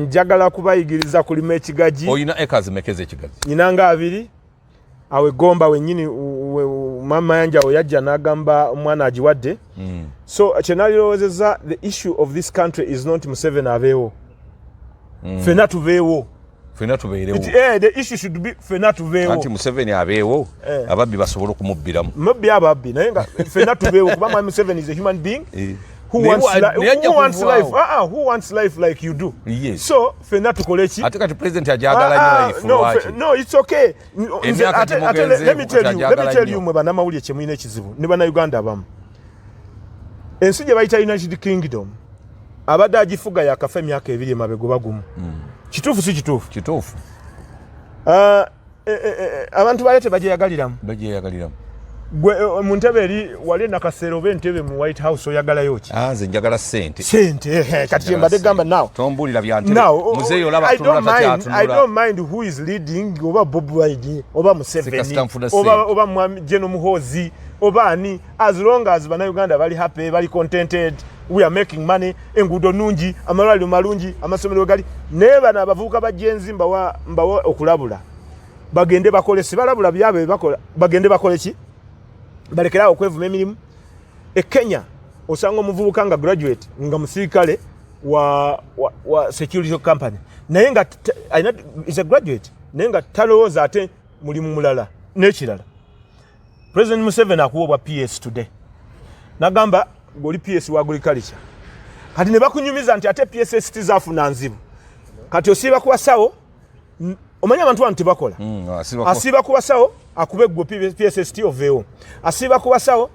njagala kubayigiriza kulima ekigaji. Oyina acres mekeze ekigaji? Nyina nga 2 awe Gomba wennyini mama yanja oyajja n'agamba omwana agiwadde. So kyenalirowoozezza the issue of this country is not Museveni abeewo. Fena tubeewo. Fena tubeerewo. The issue should be fena tubeewo. Anti Museveni abeewo ababbi basobola okumubbiramu. Mubbi ababbi naye nga fena tubeewo kubanga Museveni is a human being. Who wants life like you do? Yes. So fena tukole ki? Ate kati president ajagala life lwaki? No, it's okay. Let me tell you mwe banamawulire kye mulina ekizibu ne bana Uganda abamu. Ensi gye bayita United Kingdom abadde agifuga yakafa emyaka 2 emabega bagumu. Kituufu si kituufu? Kituufu. Abantu balete bajeyagaliramu. Gwe muntebe eri wali nakasero bentebe mu White House oyagalayo ki? Nze njagala sente. Kati yembadde gamba now. Tombulira byantebe. Muzeeyo olaba tunula takyatundula. I don't mind who is leading oba Bob Wine oba Museveni oba General Muhoozi oba ani, as long as bana Uganda bali happy bali contented, we are making money, enguudo nungi, amalwaliro malungi, amasomero gali, neba na abavubuka bajenzi mbawa okulabula bagende bakole sibalabula byabe bakola bagende bakole ki balekera okwevuma emirimu. Kenya osanga omuvubuka nga graduate nga musirikale wa security company naye nga is a graduate naye nga talowooza ate mulimu mulala n'ekirala. President Museveni akuwobwa PS today nagamba goli PS wa agriculture kati ne bakunyumiza nti ate PS tizafuna nzibu kati osiba kuwa sawo omanya abantu bantu tebakola asiba kuwa sawo akube gwo PSST oveo asiba kuwa sawo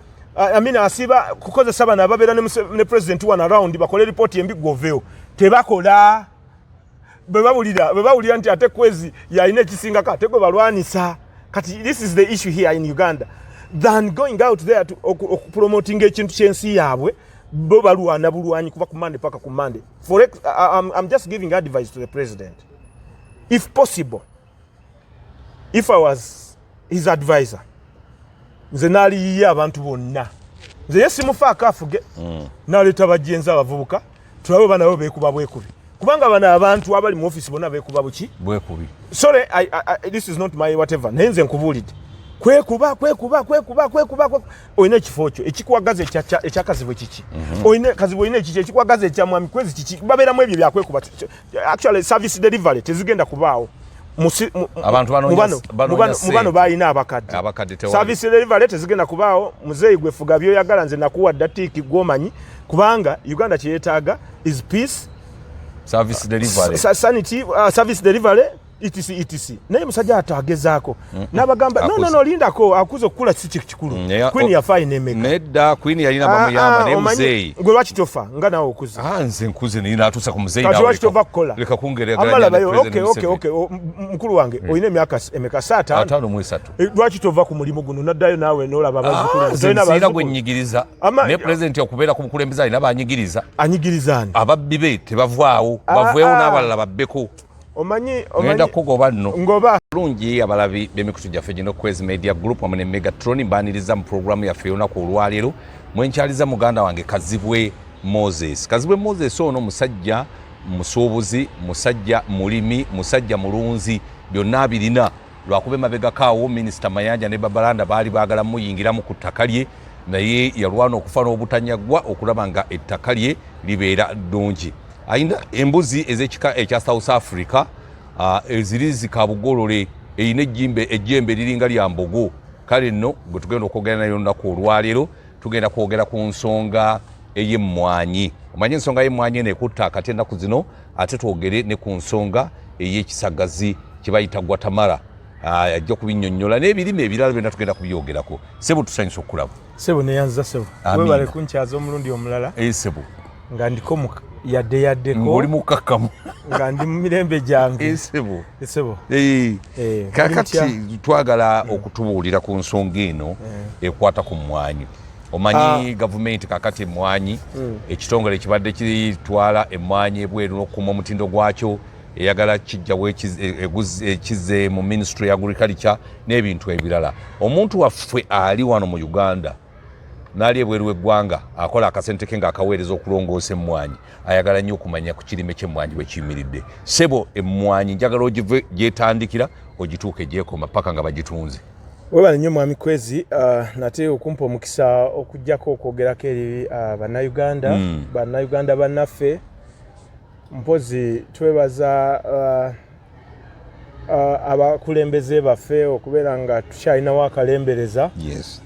asiba kukoza saba na babera ne president one around bakole report yembi goveo tebakola bebawulira nti ate kwezi yaine kisinga kate gwe balwanisa kati. This is the issue here in Uganda than going out there to promoting ekintu kyensi yaabwe bo balwana bulwanyi kuva ku Monday paka ku Monday. I'm just giving advice to the president, if possible, if I was his advisor, nze nali abantu bonna nze yesimufaako afuge naleta bajenza abavubuka tulabe bana bo beekuba bwekubi kubanga bana abantu abali mu office bonna beekuba buki bwekubi. Sorry, this is not my whatever nenze nkubulide kwekuba oyina ekifo kyo ekikwagaza ekyakazibu kiki oyina kazibu oyina ekiki ekikwagaza ekya mwami kwezi kiki babeeramu ebyo byakwekuba. Actually service delivery tezigenda kubaawo abantu bano bayina abakadde service delivery tezigenda kubaawo. Muzeeyi gwe fuga byoyagala nze nakuwa ddatiki gwomanyi kubanga Uganda kyeyetaaga is peace, service delivery, sanity, service delivery etc. Naye musajja atagezaako nabagamba no lindako akuza okukula si kikulu. Queen ya fine emeka nedda Queen yalina bamuyamba ne Muzeeyi gwe lwaki tofa nga nawe okuza nze nkuze nina atusa ku Muzeeyi nawe lwaki tofa kukola leka kungeraganya. Okay mukulu wange oyina emyaka emeka 5 lwaki tova ku mulimu guno naddayo nawe nolaba abazukulu zina gwe nyigiriza ne president okubeera ku bukulembeze alina banyigirizani ababbi be tebavaawo baveewo n'abalala babbeko. Omanyi ngenda kugoba nno ngoba bulungi abalabi b'emikutu gyaffe gino Kwezi Media Group wamu ne Megatron mbaniriza mu programu yaffe olunaku olwaleero mwenkyaliza muganda wange Kazibwe Moses ono musajja musuubuzi, musajja mulimi, musajja mulunzi, byonna birina lwakuba emabega kaawo Minisita Mayanja ne Babalanda baali baagala muyingiramu ku ttaka lye naye yalwana okufa n'obutanyagwa okulaba nga ettaka lye libeera ddungi. Ayina embuzi ez'ekika ekya South Africa eziri zikabugolole eyina ejjembe liringa lya mbogo. Kale nno bwe tugenda okwogera nayo olunaku olwaleero tugenda kwogera ku nsonga ey'emmwanyi. Omanyi ensonga y'emmwanyi eno ekutta akati ennaku zino ate twogere ne ku nsonga ey'ekisagazi kye bayita Guatemala. Ajja kubinnyonnyola n'ebirime ebirala byonna tugenda kubyogerako. Sebo tusanyusa okulaba. Sebo neyanza sebo. Webale kunkyaza omulundi omulala. Sebo. Nga ndiko yaddeko ng'oli mukakkamu nga ndi mu mirembe gyange. Sebo. Kakati twagala okutubuulira ku nsonga eno ekwata ku mmwanyi. Omanyi gavumenti kakati emmwanyi ekitongole kibadde kitwala emmwanyi ebweru n'okukuuma omutindo gwakyo eyagala kijjawo ekize mu Ministry ya Agriculture n'ebintu ebirala. Omuntu waffe ali wano mu Uganda nali ebweru w'eggwanga akola akasente ke ng'akaweereza okulongoosa emmwanyi ayagala nnyo okumanya ku kirime ky'emmwanyi bwe kiyimiridde. Ssebo emmwanyi njagala ogive gyetandikira ogituuke gyekoma paka nga bagitunze. Webale nnyo mwami Kwezi, nate okumpa omukisa okujjako okwogerako eri bannayuganda bannayuganda bannaffe. Mpozi twebaza abakulembeze baffe okubeera nga tukyalinawo akalembereza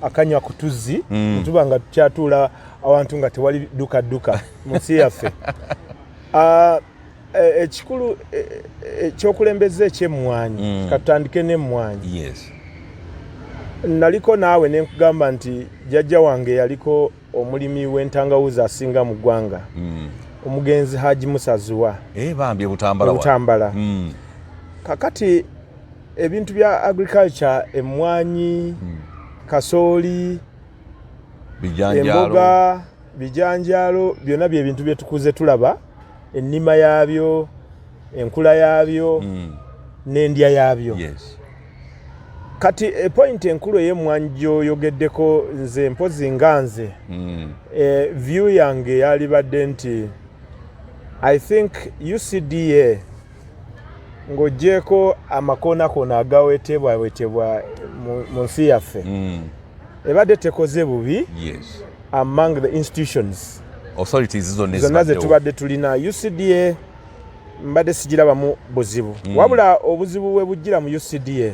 akanywa ku tuzzi tuba nga tukyatuula awantu nga tewali dduka mu nsi yaffe. Ekikulu ekyokulembeza eky'emmwanyi katutandike n'emmwanyi. Naliko naawe ne nkugamba nti jjajja wange yaliko omulimi w'entangawuzi asinga mu ggwanga, omugenzi Haji Musa Zuwa bambye Butambala. Kakati ebintu bya agriculture, emmwanyi, kasooli, emboga, bijanjaalo, byonna bye bintu bye tukuze tulaba ennima yaabyo, enkula yaabyo n'endya yaabyo. Kati point enkulu ey'emmwanyi gy'oyogeddeko nze mpozi nga nze view yange yalibadde nti I think UCDA ng'oggyeko amakoonakona agawetebwawetebwa mu nsi yaffe ebadde tekoze bubi among the institutions zonna ze tubadde tulina. UCDA mbadde sigirabamu buzibu, wabula obuzibu bwe bujjira mu UCDA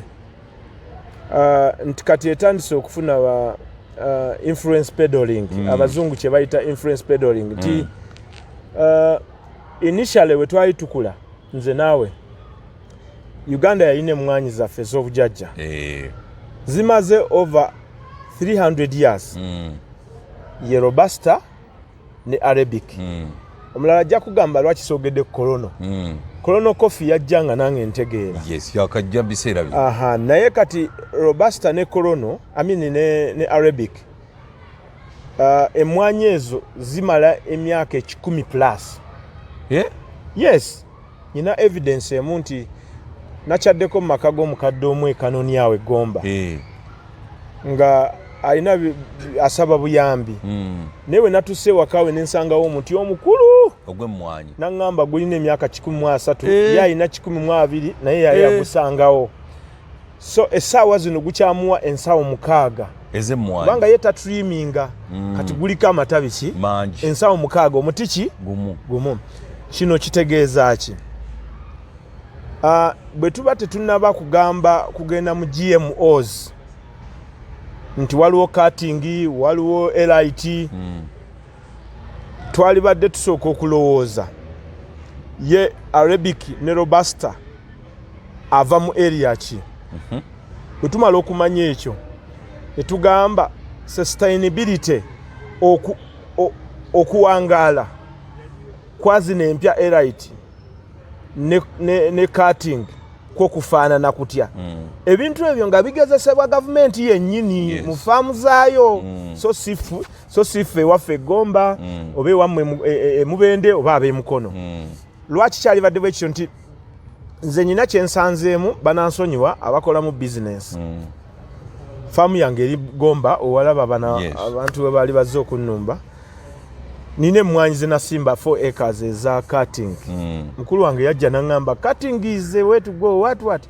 nti kati etandise okufuna influence peddling, abazungu kye bayita influence peddling, nti initially we twali tukula nze naawe Uganda yalina emmwanyi zaffe ez'obujjajja zimaze over 300 years ye Robusta ne Arabic. Omulala ajja kugamba lwaki soogedde kolono. Kolono coffee yajja nga nange ntegeera. Yakajja biseera bye. Naye kati Robusta ne kolono ne Arabic emmwanyi ezo zimala emyaka 10 plus. Yes, nina evidence emu nti nakyaddeko mu maka g'omukadde omu ekanoni awe Gomba nga alina asaba buyambi naye we natuuse wakawe nensangawo omuti omukulu ogw'emmwanyi naŋŋamba gulina emyaka 13 ye alina 12 naye yali agusangawo. So essaawa zino gukyamuwa ensawo 6 ez'emmwanyi kubanga ye tatriminga kati guliko amatabi ki mangi, ensawo 6 omuti ki gumu. Kino kitegeeza ki? Bwe tuba tetunnaba kugenda mu GMOs nti waliwo cutting, waliwo LIT, twalibadde tusooka okulowooza ye Arabic ne Robusta ava mu area ki. Bwe tumala okumanya ekyo ne tugamba sustainability okuwangaala kwazina empya LIT ne cutting kwokufaanana kutya. Ebintu ebyo nga bigezesebwa gavumenti yennyini mu faamu zaayo, so sife ewaffe Gomba oba ewammwe Mubende oba ab'Emukono. Lwaki kyalibadde bwe kityo nti nze nyina kyensanzeemu banansonyiwa abakola mu bizinesi. Faamu yange eri Gomba owalaba abantu we baali bazze okunnumba. Nina emmwanyi ze nasimba 4 acres eza cutting. Mukulu wange yajja naŋŋamba cutting is the way to go, what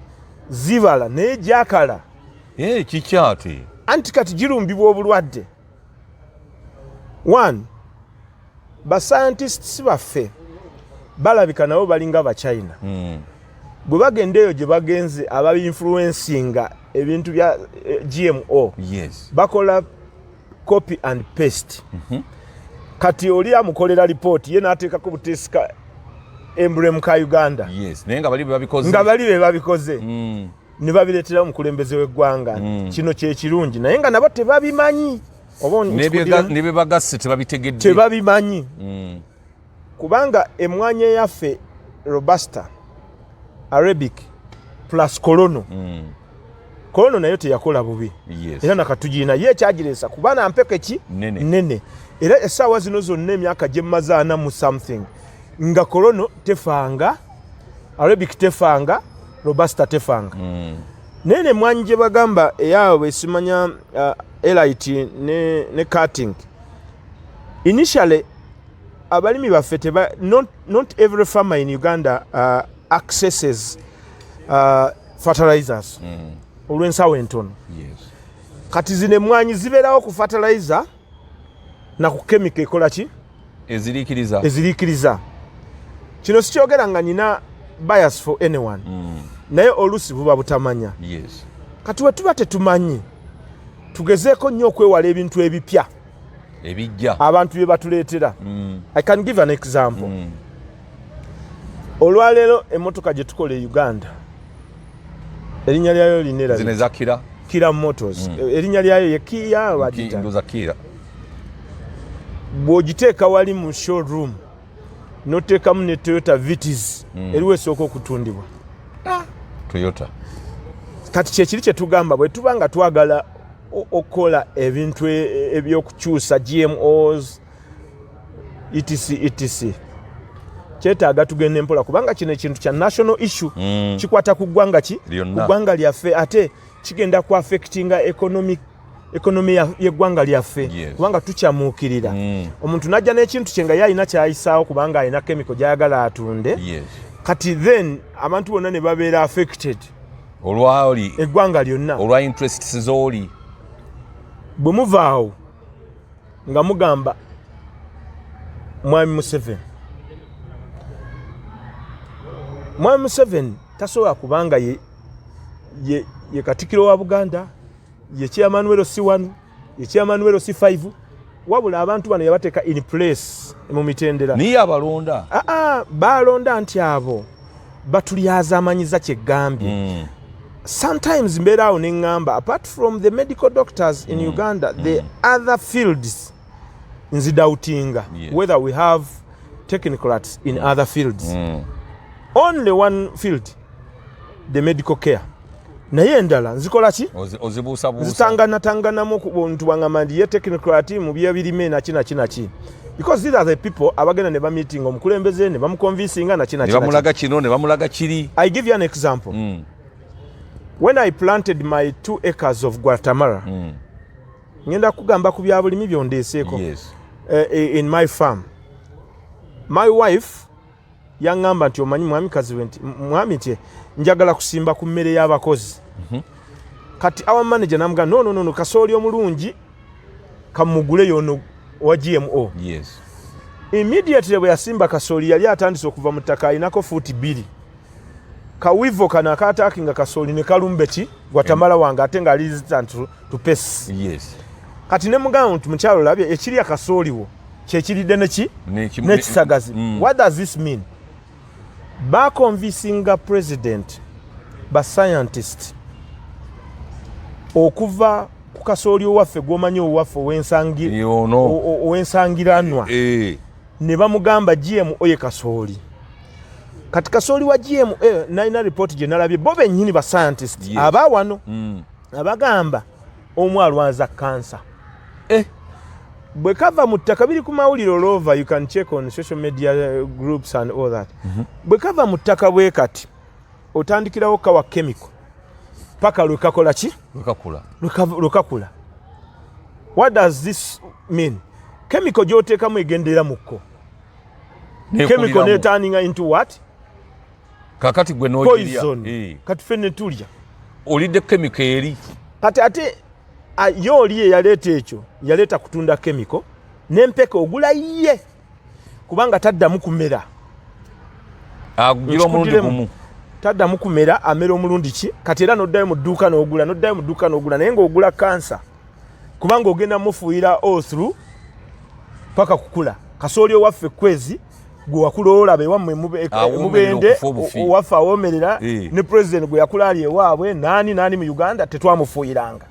zibala naye gyakala kikyati anti kati girumbibwa obulwadde. One, ba scientists baffe balabika nabo balinga ba China. Bwe bagenda eyo gye bagenze ababi-influencinga ebintu bya GMO bakola copy and paste. Kati oli amukolera report ye n'ateekako buteesika emblem ka Uganda. Naye nga bali be babikoze ne babireetera omukulembeze w'eggwanga. Kino kye kirungi naye nga nabo tebabimanyi ne be bagasse tebabimanyi kubanga emmwanyi eyaffe Robusta, Arabic plus Kolono. Kolono nayo teyakola bubi era nakatugiina ye ekyagireesa kuba nampeke ki nene. Era essaawa zino zonna emyaka gye mmaze 40 mu something nga Kolono tefanga, Arabic tefanga, Robusta tefanga. Naye emmwanyi gye bagamba eyaabwe simanya elite ne cutting. Initially abalimi baffe not every farmer in Uganda accesses fertilizers olw'ensawo entono. Kati zine mwanyi zibeerawo ku fertilizer na ku chemical ekola ki eziriikiriza. Kino sikyogera nga nina bias for anyone, naye oluusi buba butamanya. Kati we tuba tetumanyi tugezeeko nnyo okwewala ebintu ebipya ebijja abantu bye batuleetera. I can give an example. Olwaleero emmotoka gye tukola e Uganda erinnya lyayo linera zine za Kira Motors. Erinnya lyayo ye Kia wadita ndoza Kira. Bw'ogiteeka wali mu showroom n'oteekamu ne Toyota Vitis eriwo esooka okutundibwa Toyota. Kati kyekiri kye tugamba bwe tuba nga twagala okola ebintu ebyokukyusa GMOs etc kyetaaga tugenda empola kubanga kino ekintu kya national issue kikwata ku ggwanga ku ggwanga lyaffe ate kigenda ku affectinga economy y'eggwanga lyaffe kubanga tukyamuukirira. Omuntu najja n'ekintu kye nga yalina kyayisaawo kubanga alina chemical gy'ayagala atunde. Kati then abantu bonna ne babeera affected olwali eggwanga lyonna olwa interests z'oli. Bwe muvaawo nga mugamba Mwami Museveni tasobola kubanga ye Katikkiro wa Buganda, ye chairman w'ero C1, ye chairman w'ero C5, wabula abantu bano yabateeka in place mu mitendera. Niye abalonda? Balonda nti abo batulyaza amanyiza kyegambye. Sometimes mbeeraawo ne ngamba apart from the medical doctors in Uganda, the other fields nzidautinga whether we have technocrats in other fields. Only one field, the medical care. Naye endala nzikola ki? Ozibuusabuusa. Zitangana-tanganamu ku buntu bwangamba ndi ye technocrat mu byebirime na kinaki. Because these are the people abagenda ne ba meeting omukulembeze ne bamuconvincinga na kinaki. Ne bamulaga kino ne bamulaga kiri. I give you an example. When I planted my 2 acres of Guatemala, ngenda kugamba ku bya bulimi byondeeseeko. In my farm. My wife yangamba nti omanyi mwami kazi wenti mwami nti njagala kusimba ku mmere y'abakozi. Kati our manager namga no kasooli omulungi kamugule yono wa GMO. Immediately bwe yasimba kasooli yali atandise okuva mu ttaka inako fuuti 2. Kawivo kana akataakinga kasooli ne kalumbeti Guatemala wange ate nga resistant to pests. Kati ne mugamba nti mukyalo labye ekiri akasooliwo kyekiridde nekisagazi. What does this mean? Baconvincing president ba scientist okuva ku kasooli owaffe gwomanyi owaffe owensangiranwa ne bamugamba GMO ye kasooli. Kati kasooli wa GMO nalina report gye nalabye bo bennyini ba scientist abawano abagamba omu alwaza kansa. Bwe kava mu ttaka biri ku mawulire all over, you can check on social media groups and all that. Bwe kava mu ttaka bwe kati otandikirawo kawa chemical paka lwekakola ki? Lwekakula. What does this mean? Chemical gy'oteekamu egenderera mukko. Chemical ne turning into what? Kakati gwe n'ogirya. Poison. Kati fenne tulya. Olidde chemical eri. Kati ate yooli eyaleeta ekyo yaleeta kutunda chemical n'empeka ogula ye kubanga taddamu kumera. Agugira omulundi gumu. Taddamu kumera amera omulundi ki? Kati era n'oddayo mu dduuka n'ogula naye ng'ogula kansa kubanga ogenda mufuuyira all through paka kukula. Kasooli owaffe kwezi gwe wakula olabe wammwe mubende owaffe awoomerera ne president gwe yakula ali ewaabwe nani mu Uganda tetwamufuuyiranga.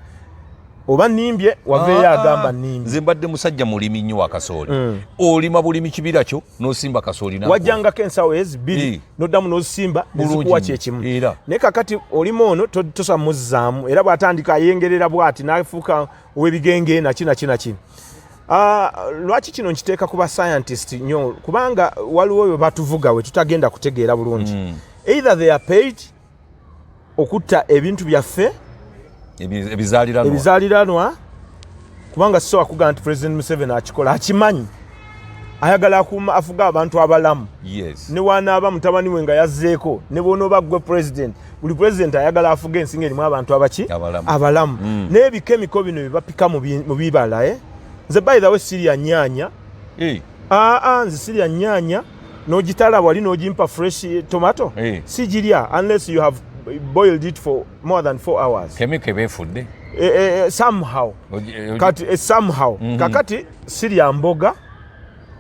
Oba nimbye waveeyo agamba nimbye. Nze mbadde musajja mulimi nnyo wa kasooli. Olima bulimi kibira kyo n'osimba kasooli nako. Wajjangako ensawo ezibiri n'oddamu n'ozimba nezikuwa kyekimu. Naye kakati olima ono tosa muzzaamu era bw'atandika ayengerera bw'ati n'afuuka ow'ebigenge naki. Lwaki kino nkiteeka ku ba scientist nnyo kubanga waliwo bwe batuvuga we tutagenda kutegeera bulungi. Either they are paid okutta ebintu byaffe ebizaaliranwa kubanga so akugamba nti President Museveni akikola akimanyi ayagala afuga abantu abalamu ne wanaaba mutabani we nga yazzeeko ne bonoba gwe president buli president ayagala afuga ensinga erimu abantu abalamu n'ebikemiko bino bibapika mu bibala nze by the way sirya nnyanya nze sirya nnyanya n'ogitala wali n'ogimpa fresh tomato sigirya unless you have boiled it for more than 4 hours kemiko ebefudde somehow kati somehow kakati sirya mboga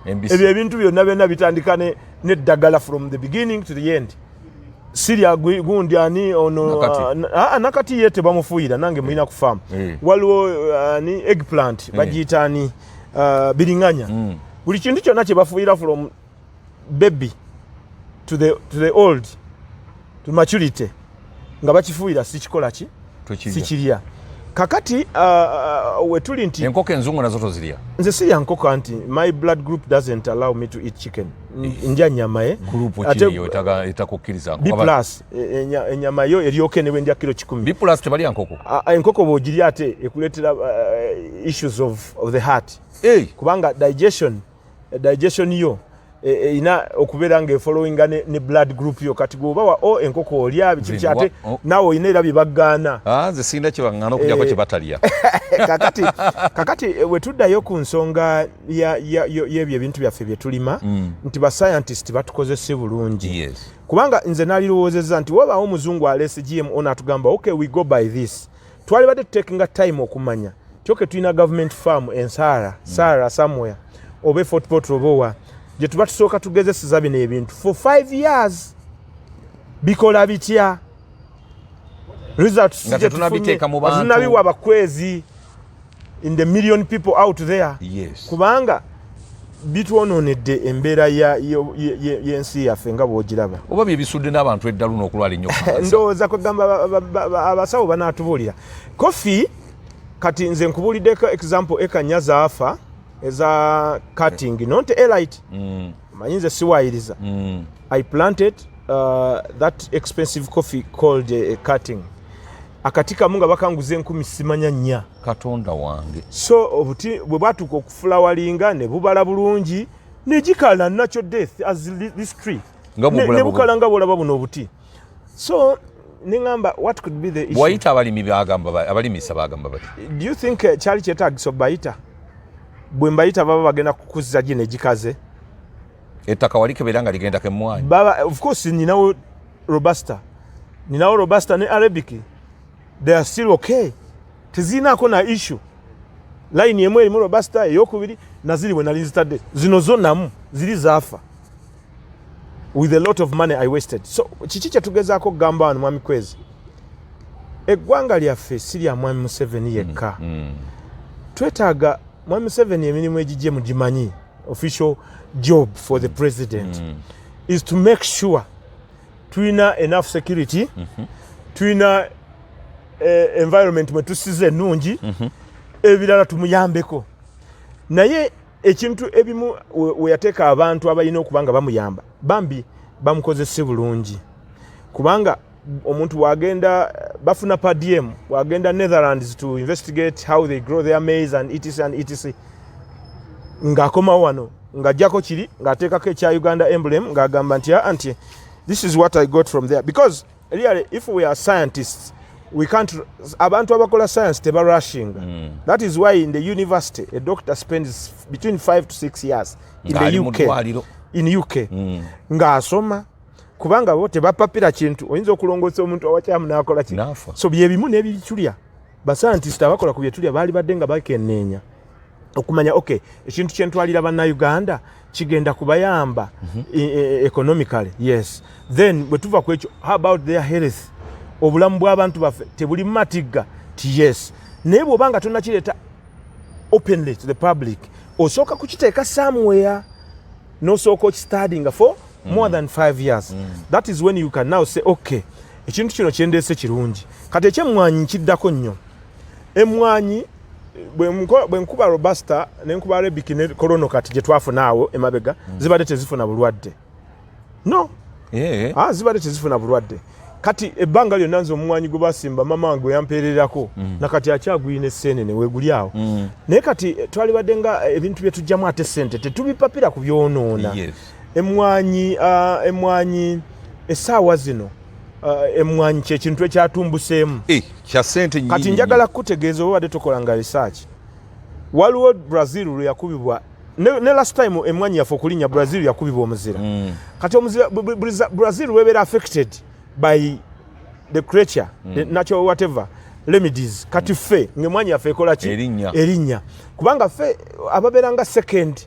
ebyo ebintu byonna bitandika n'eddagala from the beginning to the end sirya gundi ani ono nakati ye tebamufuuyira nange mulina kufamu waliwo ni eggplant bagiyita ani biringanya buli kintu kyonna kye bafuuyira from baby to the old to maturity nga bakifuuyira sikikola ki sikirya kakati wetuli nti enkoko enzungu nazo tozirya nze sirya nkoko anti my blood group doesn't allow me to eat chicken ndya nyama etakukkiriza B+ enyama yo eryoke ne bwendya kilo 10 B+ tebalya nkoko enkoko bwogirya ate ekuleetera issues of the heart kubanga digestion yo ina okubeera nga efollowinga ne blood group yo kati gwobawa enkoko olya bikibi ate naawe olina era byebagaana nze sinda kyebaŋŋaana okugyako kye batalya kakati wetuddayo ku nsonga y'ebyo ebintu byaffe bye tulima nti bascientist batukozese bulungi kubanga nze nalirowoozezza nti wabaawo omuzungu alese GMO n'atugamba okay we go by this twali badde tutekinga time okumanya kyoke tulina government farm Sara somewhere oba Fort Portal gye tuba tusooka tugezeseza bino ebintu for 5 years bikola bitya results tunabiwa abakwezi in the million people out there kubanga bitwononedde embeera y'ensi yaffe nga bw'ogiraba oba bye bisudde n'abantu eddalu n'okulwala ennyo ndowooza kwegamba abasawo banaatubuulira kofi kati nze nkubuuliddeko example ekanya zaafa eza cutting not elite manyi nze siwaayiriza I planted that expensive coffee called cutting akati kamu nga bakanguza 10 simanya nnya katonda wange so obuti bwe bwatuuka okufulawalinga ne bubala bulungi ne gikala natural death as this tree ne bukala nga bwolaba buno obuti so ningamba what could be the issue bwayita abalimisa bagamba bati do you think kyali kyetaagisa bayita bwe mbayita baba bagenda kukuzza gine gikaze ettaka wali kebeera nga ligenda kemmwanyi baba of course ninawo robusta ne arabic they are still okay tezinaako na issue line emu erimu robusta eyokubiri naziri bwe nali zitadde zino zonnamu ziri zaafa with a lot of money I wasted so kiki kyetugezaako kugamba wano mwami Kwezi eggwanga lyaffe si lya mwami Museveni yekka twetaaga mwami Museveni emirimu egijje mugimanyi official job for the president is to make sure tulina enough security tulina environment mwe tusize ennungi ebirala tumuyambeko naye ekintu ebimu weyateeka abantu abalina okubanga bamuyamba bambi bamukozese bulungi kubanga omuntu wagenda bafuna per diem wagenda Netherlands to investigate how they grow their maize and etc ngakoma wano ngajjako kiri ngateekako ekya Uganda emblem ngagamba nti this is what I got from there because really if we are scientists we can't abantu abakola science tebarushing that is why in the university a doctor spends between 5 to 6 years in UK ng'asoma kubanga bo tebapapira kintu oyinza okulongoosa omuntu awakyamu n'akola ki so byebimu n'ebitulya bascientist abakola ku byetulya baali badde nga bakenneenya okumanya okay ekintu kyentwalira bannayuganda kigenda kubayamba economically yes then bwe tuva ku ekyo how about their health obulamu bw'abantu baffe tebuli matigga ti yes naye bw'obanga tonnakireeta openly to the public osooka kukiteeka somewhere n'osooka okistudinga for more than 5 years that is when you can now say okay ekintu kino kyendeese kirungi kati ekyemmwanyi nkiddako nnyo emmwanyi bwe nkuba robusta ne nkuba arabic ne korono kati gye twafunaawo emabega zibadde tezifuna bulwadde no zibadde tezifuna bulwadde kati ebbanga lyonna nze omumwanyi gwe basimba mama wange yampeererako nakati akyaguyina esseenene weeguli awo naye kati twalibadde nga ebintu bye tujjamu ate ssente tetubipapira ku byonoona emmwanyi essaawa zino emmwanyi kyekintu ekyatumbuseemu kya ssente nnyingi. Kati njagala kutegeeza oba badde tokolanga research. Waliwo Brazil lwe yakubibwa ne last time emmwanyi yaffe okulinnya Brazil yakubibwa omuzira. Kati omuzira Brazil lwebeera affected by the creature, the natural whatever remedies. Kati ffe ng'emmwanyi yaffe ekola ki? Erinnya. Kubanga ffe ababeera nga second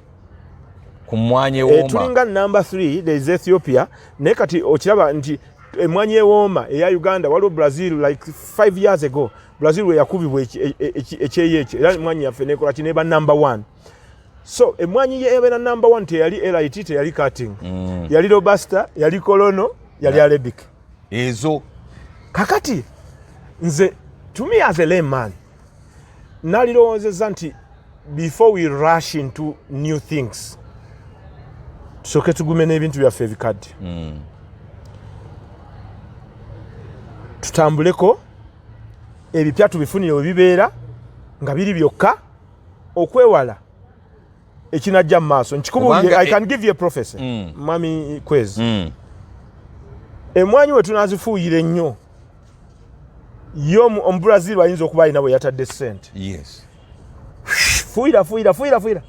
ku mmwanyi ewooma. Tulinga number 3 there is Ethiopia. Naye kati okiraba nti emmwanyi ewooma eya Uganda waliwo Brazil like 5 years ago. Brazil we yakubibwa ekyeyo ekyo era emmwanyi yaffe nekola ki neba number 1. So emmwanyi yebeera number 1 teyali elite teyali cutting. Yali robusta, yali colono, yali arabic. Ezo kakati nze to me as a layman nalirowoozezza nti before we rush into new things tusooke tugume n'ebintu byaffe ebikadde tutambuleko ebipya tubifunire we bibeera nga biri byokka okwewala ekinajja mu maaso nkikubulire. I can give you a prophecy mami Kwezi. Emmwanyi we tunaazifuuyira ennyo yo omubrazil ayinza okuba alina bwe yatadde ssente. Fuuyira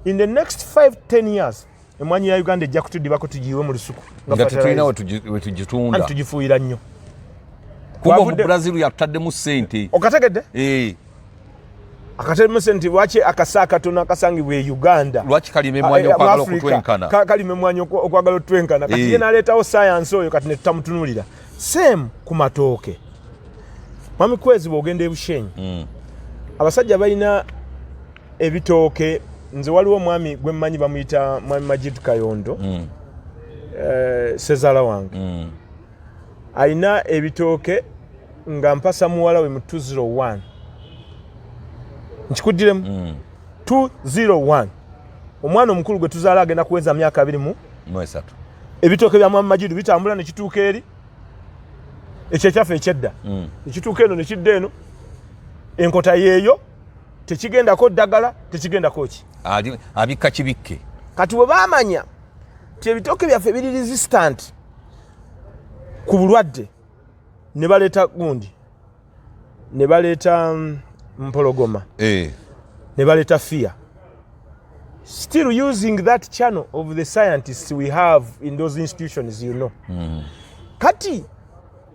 in the next 5-10 years emmwanyi ya Uganda ejja kutuddibako tugiwe mu lusuku nga tetulina we tugitunda tugifuuyira nnyo kuba omubrazil yataddemu ssente okategedde akatemu ssente lwaki akasa katono akasangibwa e Uganda lwaki kalima emmwanyi okwagala okutwenkana kalima emmwanyi okwagala okutwenkana kati ye naleetawo science oyo kati ne tutamutunuulira same ku matooke. Mami Kwezi bw'ogenda e Bushenyi abasajja balina ebitooke. Nze waliwo omwami gwe mmanyi bamuyita mwami Majid Kayondo sezaala wange alina ebitooke nga mpasa muwala we mu 201 nkikuddiremu 201 omwana omukulu gwe tuzaala agenda kuweza myaka 23 ebitooke bya mwami Majid bitambula ne kituuka eri ekyo kyaffe ekyedda ekituuka eno ne kidda eno enkota yeeyo tekigendako ddagala tekigendako ki abikka kibikke. Kati bwe baamanya ti ebitooke byaffe biri resistant ku bulwadde ne baleeta gundi ne baleeta mpologoma ne baleeta fear, still using that channel of the scientists we have in those institutions, you know. Kati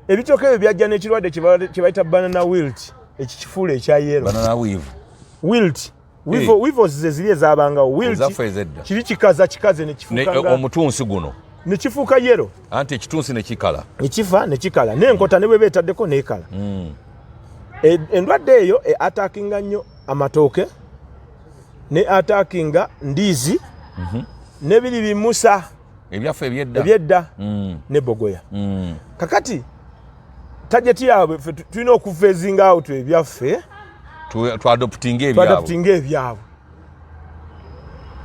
ebitooke ebyo byajja n'ekirwadde kye bayita banana wilt ekikifuula ekya yero wilt weevils ze ziri ezaabangawo wilt kiri kikaze ne kifuuka omutunsi guno ne kifuuka yero anti ekitunsi ne kikala nekifa ne kikala n'enkota ne bwe beetaddeko n'ekala. Endwadde eyo attackinga nnyo amatooke ne attackinga ndiizi ne biri bimusa ebyaffe ebyedda ne bogoya. Kakati tajeti yaabwe tulina okufeezinga out ebyaffe twadoptinga ebyabwe.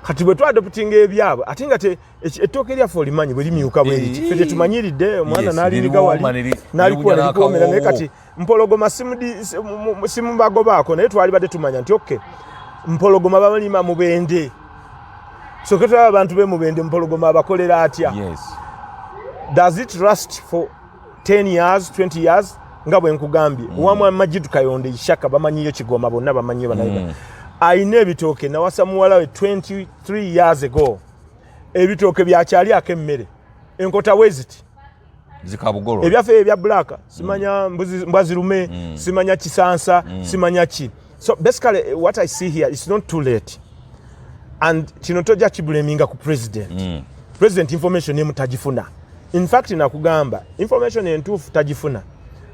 Kati bwe twadoptinga ebyabwe ate nga ettooke lyaffe olimanyi bwe limyuka bwe liti ffe tetumanyiridde omwana n'aliriga wali n'alikuwa nelikomera naye kati mpologoma simubagobaako naye twalibadde tumanya nti okke mpologoma balima mubende soke tulaba abantu b'emubende mpologoma abakolera atya. Does it last for 10 years 20 years nga bwe nkugambye wamu Majid Kayondo ishaka bamanyiyo Kigoma bonna bamanyiyo banayiga ayina ebitooke nawasa muwala we 23 years ago ebitooke byakyali akemmere enkota weziti zikabugolo ebyaffe ebya black simanya mbazirume simanya kisansa simanya ki. So basically what I see here is not too late and kino tojja kibulaminga ku president information emu tagifuna. In fact nakugamba information entuufu tagifuna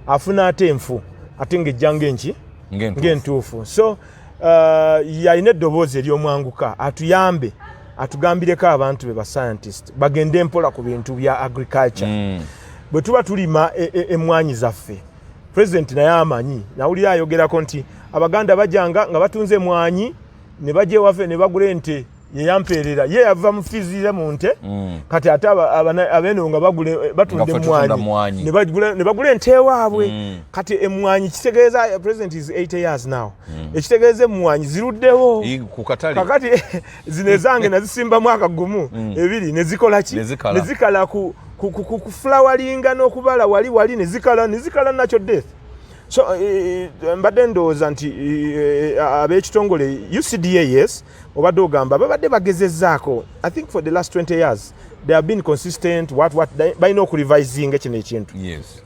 afuna ate enfu ate ng'ejjanga ng'entuufu. So yalina eddoboozi ery'omwanguka atuyambe atugambireko abantu be ba scientist bagende mpola ku bintu bya agriculture. Bwe tuba tulima emmwanyi zaffe president naye amanyi nawulira ayogerako nti abaganda bajjanga nga batunze emmwanyi ne bajja ewaffe ne bagula ente ye yamperera ye yava mufizire munte kati ate abene nga bagule batunde mwanyi ne bagule ntewaabwe kati emwanyi kitegeeza president is 80 years now ekitegeeze mwanyi ziruddewo kakati zinezange nazisimba mwaka gumu ebiri nezikola ki nezikala ku floweringga n'okubala wali nezikala nacho death. So mbadde ndowooza nti ab'ekitongole UCDA yes obadde ogamba babadde bagezezzaako. I think for the last 20 years they have been consistent what balina okurevising ekino ekintu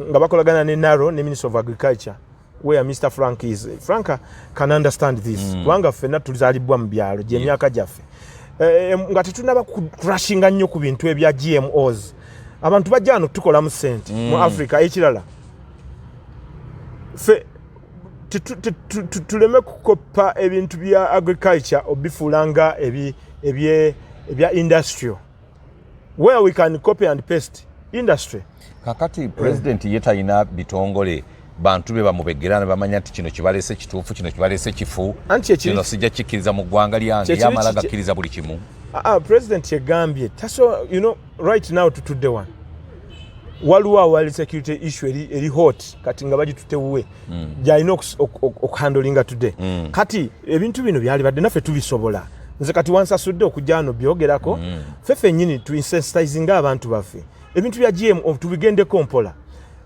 nga bakolagana ne NARO ne Minister of Agriculture where Mr. Frank is. Frank can understand this kubanga ffenna tuzaalibwa mu byalo gy'emyaka gyaffe nga tetunaba kurashinga nnyo ku bintu ebya GMOs. Abantu bajja wano tukolamu ssente mu Africa. Ekirala fe tuleme kukopa ebintu bya agriculture obifuulanga ebya industrial where we can copy and paste industry. Kakati president ye talina bitongole bantu be bamubegera ne bamanya nti kino kibalese kituufu kino kibalese kifu kino sijja kikkiriza mu ggwanga lyange yamala gakkiriza buli kimu. President yegambye taso you know right now tutudde one waliwo awali security issue eri hot kati nga bagitutewuwe gyalina okuhandlinga today kati ebintu bino byali badde naffe tubisobola nze kati wansasudde okujja wano byogerako ffeffe nnyini tuinsensitizinga abantu baffe ebintu bya GMO tubigendeko mpola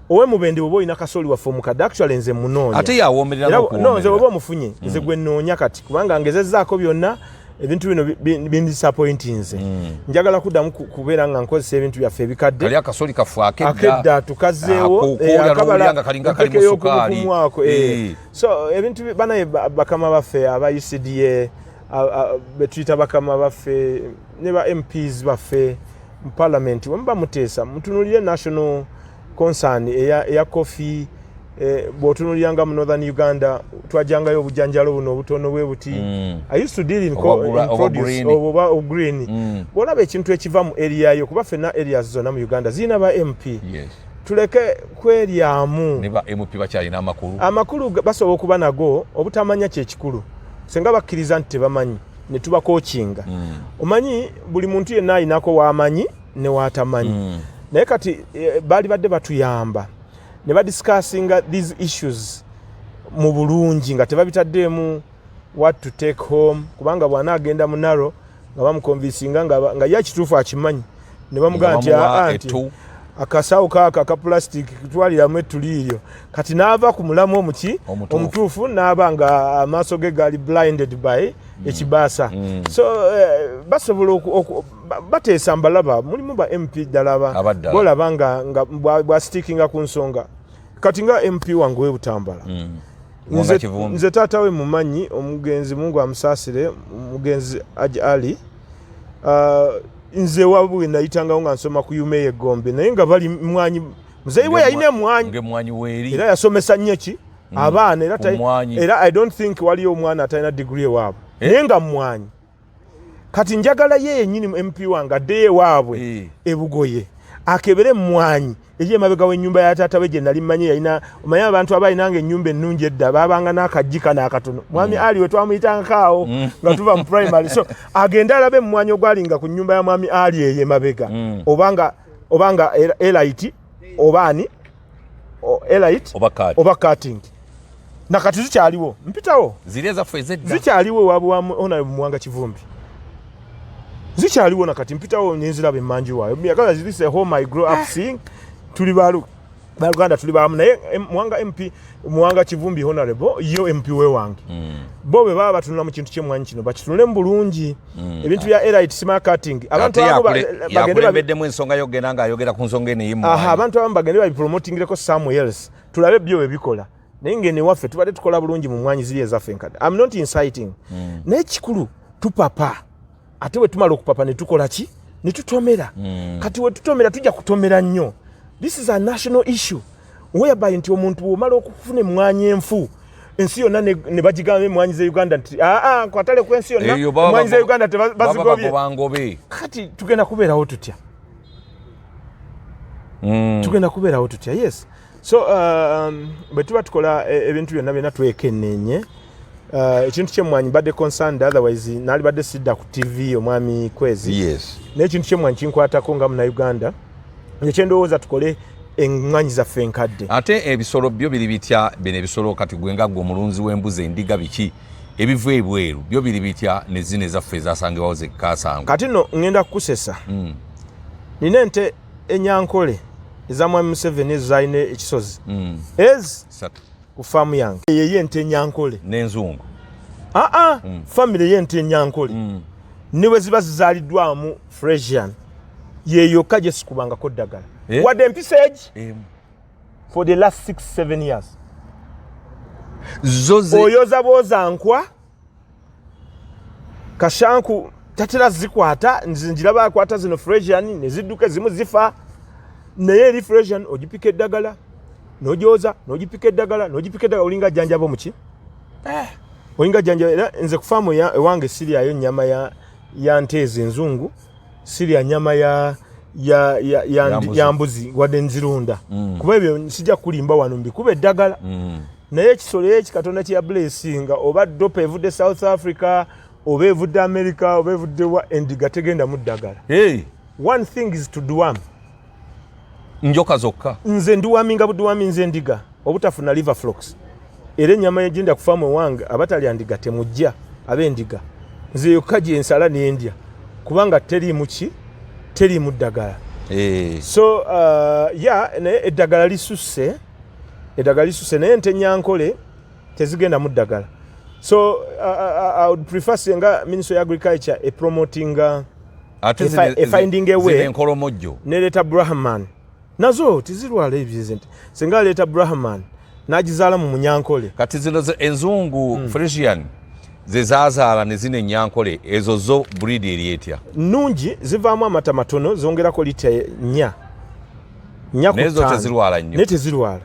owe mubende bwoba olina kasoli waffe omukadde actually nze munoonya ate yawomerera no nze bwoba omufunye nze gwe nnoonya kati kubanga ngezezzaako byonna ebintu bino bindisappointing nze njagala kuddamu kubeera nga nkozesa ebintu byaffe ebikadde kali akasoli kafu akedda tukazeewo akabala nga kali mu sukaali so ebintu banaye bakama baffe aba UCDA betuyita bakama baffe ne ba MPs baffe mu parliament wemuba muteesa mutunulire national concern eya coffee bw'otunulyanga mu Northern Uganda twajangayo obujanjalo buno obutono bwe buti I used to deal in produce oba green bw'olaba ekintu ekiva mu area yo kuba ffenna areas zonna mu Uganda zirina ba MP tuleke kweryamu ne ba MP bakyalina amakulu basobola okuba nago obutamanya kyekikulu senga bakkiriza nti tebamanyi ne tubakokinga omanyi buli muntu yenna ayinako waamanyi ne waatamanyi naye kati baali badde batuyamba ne badiscussinga these issues mu bulungi nga tebabitaddemu what to take home kubanga bwana agenda mu NARO nga bamukonvinsinga nga yakituufu akimanyi ne bamugamba nti akasawo kaaka ka plastic kitwaliramu ettuliiryo kati n'ava ku mulamu omutuufu n'aba nga amaaso ge gali blinded by ekibaasa so basobola bateesa mbalaba mulimu ba MP ddala bolaba nga bwasitikinga ku nsonga kati nga MP wange w'Ebutambala nze taata we mumanyi omugenzi Mungu amusaasire omugenzi Ali nze wabwe nayitangawo nga nsoma ku Yume Egombe naye nga bali mwanyi muzeeyi we yalina emwanyi era yasomesa nnyo ki abaana era I don't think waliyo omwana atalina degree ewaabwe naye nga mwanyi kati njagala ye yennyini MP wange addeyo ewaabwe ebugoye akebere mwanyi eri emabega w'ennyumba ya taata we gye nali mmanyi yalina omanyi abantu abalinanga ennyumba ennungi edda baabanga n'akajjika n'akatono mwami Ali we twamuyitankaawo nga tuva mu primary so agenda alabe emmwanyi ogwalinga ku nnyumba ya mwami Ali eyo emabega obanga elite obaani elite oba cutting nakati zikyaliwo mpitawo zikyaliwo ewaabwe wa Honorable Muwanga Kivumbi zikyaliwo nakati mpitawo nenziraba emmanji waayo because this is a home I grew up seeing tuli baluganda tuli bamu naye Muwanga MP Muwanga Kivumbi Honorable yo MP we wange bo be baba batunula mu kintu ky'emwanyi kino bakitunule mu bulungi ebintu bya elite smart cutting abantu abo bagende babeddemu ensonga yogenda nga ayogera ku nsonga eno yimu abantu abo bagende babipromotingireko somewhere else tulabe byo bebikola naye ngene waffe tubadde tukola bulungi mu mwanyi ziri ezaffe nkadde I'm not inciting naye kikulu tupapa ate we tumala okupapa ne tukola ki ne tutomera kati we tutomera tujja kutomera nnyo. This is a national issue whereby nti omuntu bw'omala okufuna emmwanyi enfu ensi yonna ne bagigamba emmwanyi za Uganda nti kwatale ku ensi yonna emmwanyi za Uganda tebazigobye kati tugenda kubeerawo tutya tugenda kubeerawo tutya yes so bwe tuba tukola ebintu byonna byonna twekenneenye ekintu kyemwanyi badde concerned otherwise nali badde sidda ku TV omwami Kwezi. Yes. N'ekintu kyemwanyi kinkwatako nga Munnayuganda ekyendowooza tukole engwanyi zaffe enkadde. Ate ebisolo byo biri bitya bino ebisolo kati gwe nga gwe omulunzi w'embuzi endiga biki ebiva ebweru byo biri bitya ne zino ezaffe ezasangibwawo zekkasanga. Kati nno ngenda kukusesa. Nina ente enyankole eza mwami Museveni ezaalina ekisozi. Ku faamu yange yeyo ente enyankole n'enzungu. Family y'ente enyankole ne bwe ziba zizaaliddwamu Fresian yeeyokka gye sikubangako ddagala. Wadde empisa egi for the last 6-7 years. Oyoza booza nkwa kashanku tatera zikwata nziraba akwata zino Fresian ne zidduka ezimu zifa naye eri Fresian ogipika eddagala n'ogyoza n'ogipika eddagala olinga jjanjaba muki olinga jjanjaba. Era nze ku faamu ewange siryayo nnyama ya nte ezo enzungu, sirya nnyama ya mbuzi wadde nzirunda kuba ebyo sijja kulimba wano mbikuba eddagala. Naye ekisolo eki Katonda kye yablessinga oba dopa evudde South Africa oba evudde America oba evudde wa endiga tegenda mu ddagala. One thing is to duwam njoka zokka nze nduwaminga buduwami nze endiga obutafuna liver flocks. Era ennyama yegenda ku faamu ewange abatalya ndiga temujja ab'endiga nze yokka gye nsala n'endya kubanga teriimu ki teriimu ddagala. So naye eddagala lisusse naye ente enyankole tezigenda mu ddagala. So I would prefer senga Ministry of Agriculture promoting finding a way neleta Brahman nazo tizirwala ebyezente senga leta Brahman nagizaala mu munyankole. Kati zino enzungu Fresian zezazaala ne zino enyankole ezo zo breed eryetya nungi zivaamu amata matono zongerako lita 4 nezo tezirwala nnyo. Ne tezirwala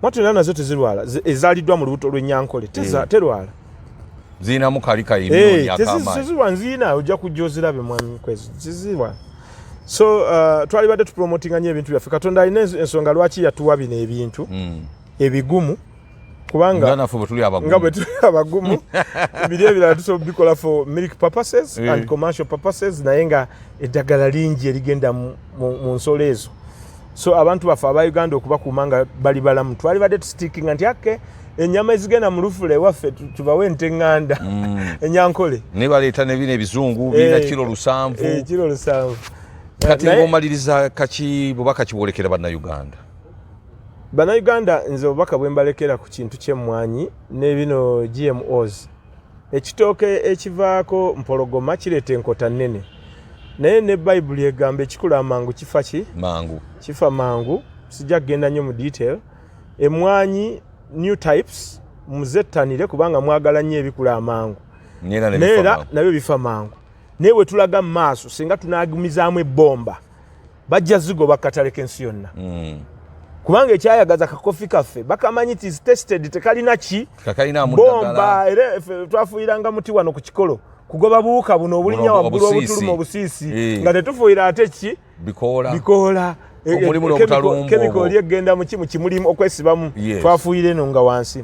matona nazo tezirwala ezaaliddwa mu lubuto lw'enyankole terwala zinamu kalika ino nyakama tezirwa nzina ojja kujjozirabe mwami Kwezi tezirwa. So twali badde tupromotinga nnyo ebintu byaffe. Katonda alina ensonga lwaki yatuwa bino ebintu ebigumu kubanga nga bwe tuli abagumu ebiri ebirala tusobola bikola for milk purposes and commercial purposes naye nga eddagala lingi erigenda mu nsolo ezo. So abantu baffe aba Uganda okubakuuma nga bali balamu twali badde tustikinga nti ake ennyama ezigenda mu lufule waffe tubawe ente nganda enyankole ne baleeta ne bino ebizungu birina kilo 7 kilo 7. Kati ng'omaliriza kaki bubaka kibolekera bannayuganda? Bannayuganda nze obubaka bwe mbalekera ku kintu ky'emmwanyi ne bino GMOs. Ekitooke ekivaako mpologoma kireeta enkota nnene naye ne Bayibuli egamba ekikula amangu kifa ki? Mangu. Kifa mangu. Sijja kugenda nnyo mu detail. Emmwanyi new types muzettanire kubanga mwagala nnyo ebikula amangu. Neera nabyo bifa mangu. Naye bwe tulaga mu maaso singa tunaagumizaamu ebbomba bajja zigoba katale k'ensi yonna. Kubanga ekyayagaza kakofi kaffe bakamanyi ti tested tekalina ki bomba. Era twafuuyiranga muti wano ku kikolo kugoba buuka buno obulinya waggulu obutuluma obusiisi nga tetufuuyira ate ki bikoola chemical lyegenda mu kimulimu okwesibamu twafuuyira eno nga wansi.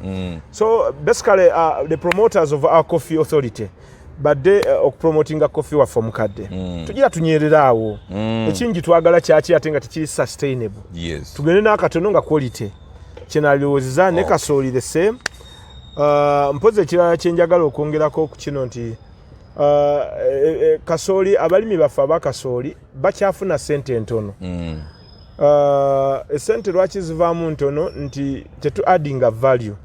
So basically the promoters of our coffee authority badde okupromotinga coffee waffe omukadde tugira tunyerera awo ekingi twagala kyaki ate nga tekiri sustainable. Tugende n'akatono nga quality kyenaliwozeza ne kasooli the same. Mpozi ekirala kyenjagala okwongerako ku kino nti kasooli abalimi baffe abakasooli bakyafuna ssente entono. Essente lwaki zivaamu ntono nti tetu addinga value.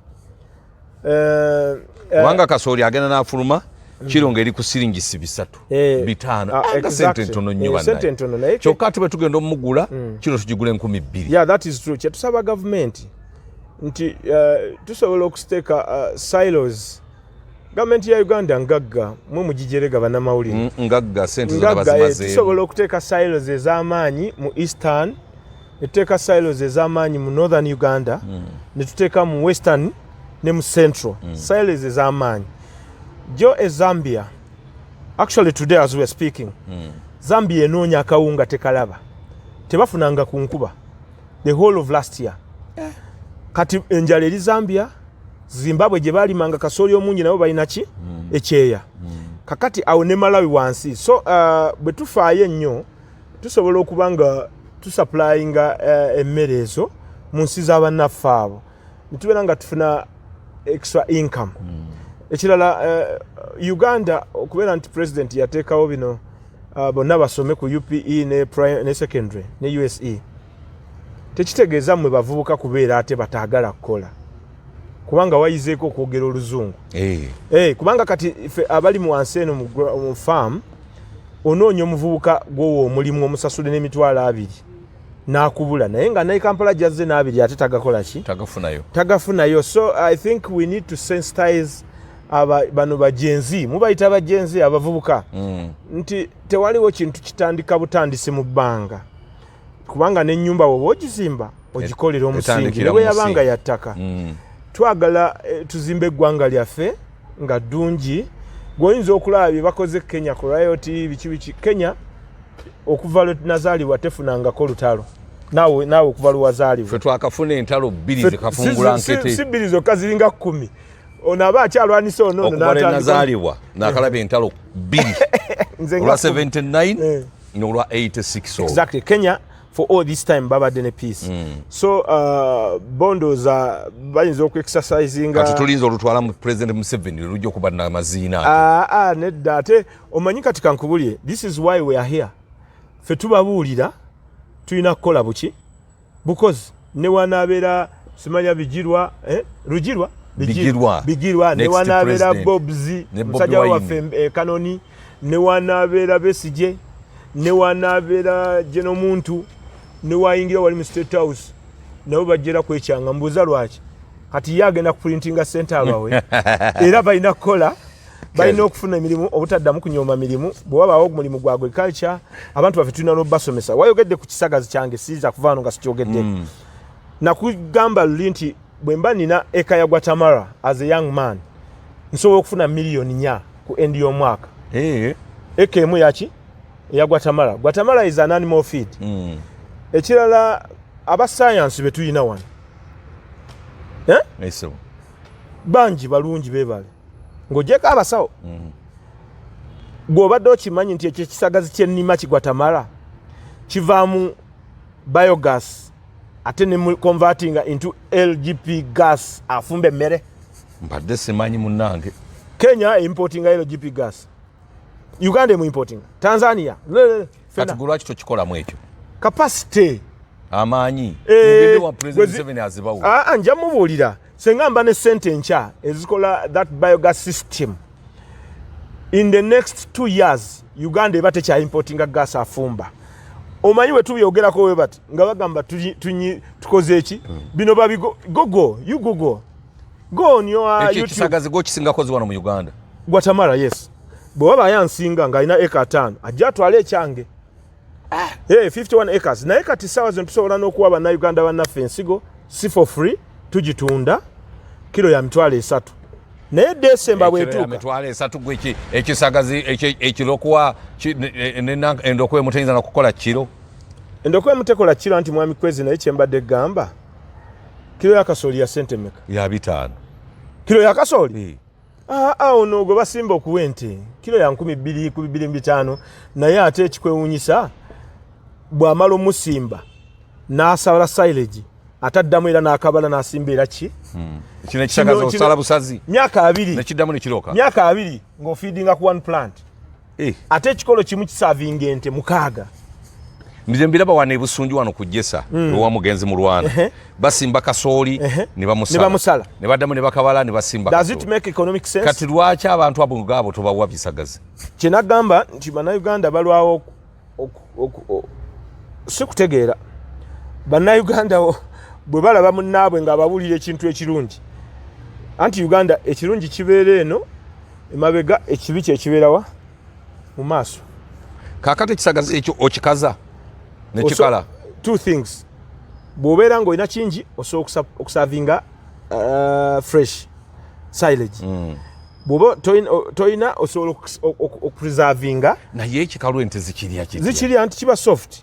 Kubanga kasooli agenda n'afuluma kiro ngeri ku siringisi 3 5 sente ntono nnyo banaye kyokka ate bwe tugenda omugula kiro tugigula 2,000. Yeah, that is true. Kyetusaba government nti tusobola okusteeka silos. Gavumenti ya Uganda ngagga mwe mugijerega bannamawulire ngagga sente z'abazimaze tusobola okuteeka silos ez'amaanyi mu eastern netuteeka silos ez'amaanyi mu northern Uganda netuteeka mu western ne mu central silos ez'amaanyi. Jo Zambia actually today as we are speaking Zambia enoonya akawunga tekalaba tebafunanga ku nkuba the whole of last year. Kati enjala eri Zambia Zimbabwe gye balimanga kasooli omungi nabo balina ki ekyeya kakati awo ne Malawi wansi so bwe tufaayo ennyo tusobola okuba nga tusupplyinga emmere ezo mu nsi z'abannaffe abo ne tubeera nga tufuna extra income ekirala Uganda okubeera nti president yateekawo bino bonna basome ku UPE ne secondary ne USE tekitegeeza mmwe bavubuka kubeera ate bataagala kukola kubanga wayizeeko okwogera oluzungu kubanga kati ife abali mu wansi eno mu farm onoonya omuvubuka gwowo omulimu omusasule n'emitwalo 2 n'akubula naye nga naye Kampala jazze n'abiri ate tagakola ki tagafunayo so I think we need to sensitize bano bajenzi mubayita bajenzi abavubuka nti tewaliwo kintu kitandika butandisi mu bbanga kubanga n'ennyumba woba ogizimba ogikolera omusingi ne bwe yabanga yattaka twagala tuzimbe eggwanga lyaffe nga ddungi gwoyinza okulaba bye bakoze Kenya ku riot biki Kenya okuva nazaalibwa tefunangako lutalo naawe okuva lwazaalibwa ffe twakafuna entalo 2 zikafungula nkete si 2 zokka ziringa 10 ono aba akyalwanisa ono okuva nazaalibwa nakalaba entalo 2 olwa 79 n'olwa 86 exactly Kenya for all this time babadde ne peace so bondoza bayinza okexercisinga kati tulinza olutwala mu president Museveni lujja okuba na maziina nedda ate omanyi kati kankubulye this is why we are here fe tubabuulira tulina kukola buki because ne wanabeera simanya bigirwa ne wanabeera Bobzi musajja waffe Kanoni ne wanabeera Besije ne wanabeera Jeno Muntu ne wayingira wali mu State House nabo bajjera kwekyanga mbuuza lwaki kati yagenda kuprintinga center abawe era balina kukola balina okufuna emirimu obutaddamu kunyooma mirimu bwe wabaawo omulimu gwa agriculture abantu baffe tulina n'obasomesa wayogedde ku kisagazi kyange siiza kuvaano nga sikyogedde nakugamba luli nti bwe mba nina eka ya Guatemala as a young man nsobola okufuna $4 ku endi y'omwaka eka emu yaki ya Guatemala is an animal feed ekirala aba science betuyina wano bangi balungi bebale ng'ogyeko abasawo bw'obadde okimanyi nti ekyo ekisagazi ky'ennima Guatemala kivaamu biogas ate ne convertinga into LGP gas afumba emmere mbadde simanyi munnange Kenya importinga LGP gas Uganda importing Tanzania kati gulwaki tokikolamu ekyo capacity amaanyi ngende wa president 7 azibawo nja mubuulira sengamba ne sente ncha ezikola that biogas system in the next 2 years Uganda eba tekya importinga gas afumba omanyi we tubyogerako we bati nga bagamba tukoze eki bino babigo go on your YouTube ekisagazi go kisingakozi wano mu Uganda Guatemala yes bwe waba yansinga nga alina eka 5 ajja atwale ekyange 51 acres naye kati sawa zino tusobola n'okuwa bannayuganda bannaffe ensigo si for free tugitunda kilo ya $3 naye December bwetuuka $3 gwe ekisagazi ekirokuwa endokwe mutayinza nakukola kiro endokwe mutekola kiro anti mwami Kwezi naye kyembadde gamba kilo ya kasooli ya sente meka ya 5 kilo ya kasooli ono gwe basimba okuwa ente kilo ya 2,225 naye ate ekikwewuunyisa bw'amala omusimba n'asala silage ataddamu era n'akabala n'asimba era ki kino ekisagazi osala busazi myaka 2 nekiddamu nekiroka myaka 2 ng'ofeedinga ku one plant ate ekikolo kimu kisavinga ente 6 nje mbiraba wana ebusunju wano kujesa wa mugenzi mu Rwanda basimba kasooli ne bamusala ne baddamu ne bakabala ne basimba does it make economic sense kati lwacha abantu abo ngabo tobawa bisagazi kinagamba nti bannayuganda balwawo sikutegeera bannayuganda bwe balaba munnaabwe ng'ababulira ekintu ekirungi anti Uganda ekirungi kibeera eno emabega ekibi kyekibeerawa mu maaso kakati ekisagazi ekyo okikaza nekikala 2 things bw'obeera ng'olina kingi osobola okusavinga fresh silage bw'oba toyina osobola okupreservinga naye ekikalu ente zikirya nti kiba soft